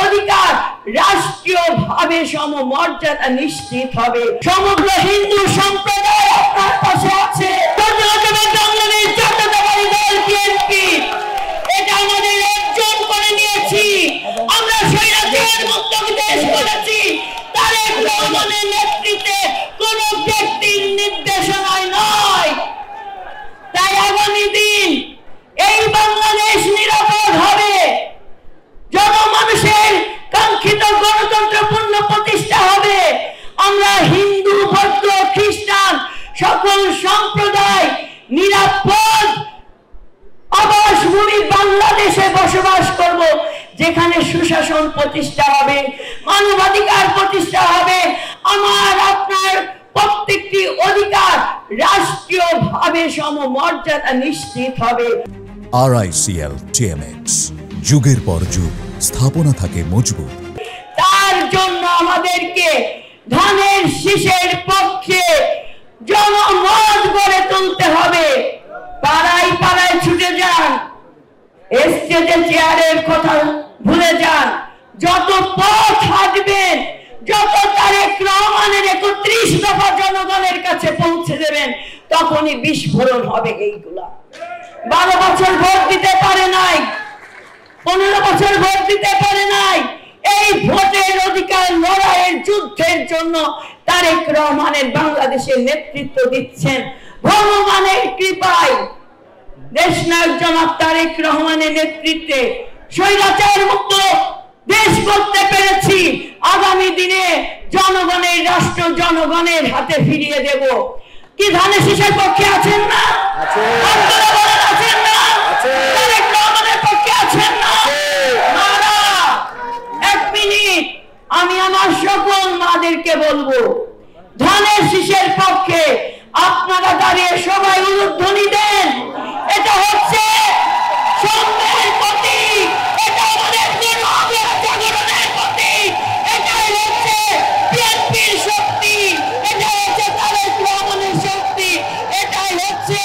অধিকার রাষ্ট্রীয়ভাবে সমমর্যাদা নিশ্চিত হবে। সমগ্র হিন্দু সম্প্রদায় আপনার পাশে আছে। বাংলাদেশ জাতীয়তাবাদী দল বিএনপি এটা আমাদের অর্জন করে নিয়েছি। আমরা স্বৈরাচার মুক্ত দেশ করেছি তারেক রহমানের নেতৃত্বে, কোন ব্যক্তির নির্দেশনায় নয়। তাই আগামী দিন এই বাংলাদেশ নিরাপদ হবে, জনমানুষের কাঙ্ক্ষিত গণতন্ত্রপূর্ণ প্রতিষ্ঠা হবে। আমরা হিন্দু, বৌদ্ধ, খ্রিস্টান সকল সম্প্রদায় নিরাপদ আবাসভূমি বাংলাদেশে বসবাস করব, যেখানে সুশাসন প্রতিষ্ঠা হবে, মানবাধিকার প্রতিষ্ঠা হবে। আমার আপনার প্রত্যেকটি অধিকার রাষ্ট্রীয়ভাবে সমমর্যাদা নিশ্চিত হবে। RICL TMX, যুগের পর যুগ স্থাপনা থাকে মজবুত। তার জন্য আমাদেরকে ধানের শীষের পক্ষে জনমত গড়ে তুলতে হবে। পাড়ায় পাড়ায় ছুটে যান, স্টেজে চেয়ারের কথা ভুলে যান। যত পথ হাঁটবেন, যত তারেক রহমানের 31 দফা জনগণের কাছে পৌঁছে দেবেন, তখনই বিস্ফোরণ হবে। এইগুলা 12 বছর ভোট দিতে পারে নাই, 15 বছর ভোট দিতে পারে নাই। এই ভোটের অধিকার লড়াইয়ের যুদ্ধের জন্য তারেক রহমানের বাংলাদেশের নেতৃত্ব দিচ্ছেন। ভগবানের কৃপায় দেশনায়ক জনাব তারেক রহমানের নেতৃত্বে স্বৈরাচার মুক্ত দেশ করতে পেরেছি। আগামী দিনে জনগণের রাষ্ট্র জনগণের হাতে ফিরিয়ে দেব। কি ধানের শীষের পক্ষে আছেন না? আপনারা বলেন আছেন না? তারেক রহমানের পক্ষে আছেন না? এক মিনিট, আমি আমার সকল মাদেরকে বলবো, ধানের শীষের পক্ষে আপনারা দাঁড়িয়ে সবাই উলুধ্বনি দেন। এটা হচ্ছে সম্মের প্রতীক, এটা আমাদের জাগরণের প্রতীক, এটাই হচ্ছে বিএনপির শক্তি, এটা হচ্ছে তারেক রহমানের শক্তি, এটাই হচ্ছে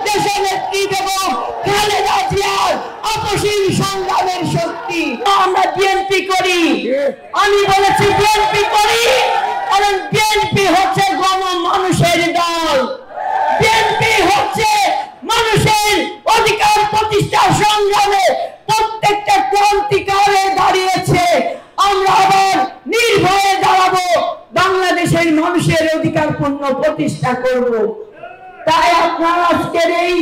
দেশনেত্রী বেগম খালেদা জিয়ার আপসীম সংগ্রামের শক্তি। আমরা বিএনপি করি, আমি বলেছি বিএনপি করি, কারণ বিএনপি হচ্ছে গণমানুষের দল। বিএনপি হচ্ছে মানুষের অধিকার প্রতিষ্ঠা সংগ্রামে প্রত্যেকটা ক্রান্তিকালে দাঁড়িয়েছে। আমরা আবার নির্ভয়ে দাঁড়াবো, বাংলাদেশের মানুষের অধিকার পূর্ণ প্রতিষ্ঠা করব। তাই আপনার আজকের এই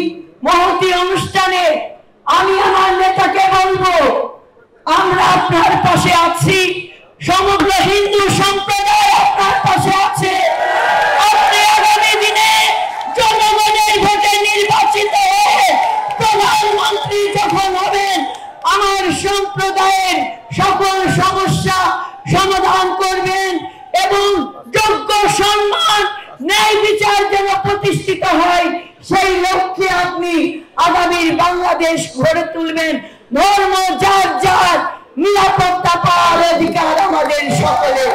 মহতী অনুষ্ঠানে আমি আমার নেতাকে বলবো, আমরা আপনার পাশে আছি। সমগ্র হিন্দু সম্প্রদায় আপনার পাশে আছে। আপনি আগামী দিনে জনগণের ভোটে নির্বাচিত হয়ে প্রধানমন্ত্রী যখন হবেন, আমার সম্প্রদায়ের সকল সমস্যা সমাধান করবেন এবং যোগ্য সম্মান ন্যায় বিচার যেন প্রতিষ্ঠিত হয়, সেই লক্ষ্যে আপনি আগামীর বাংলাদেশ গড়ে তুলবেন। ধর্ম যার যার, নিরাপত্তা পাওয়ার অধিকার আমাদের সকলের।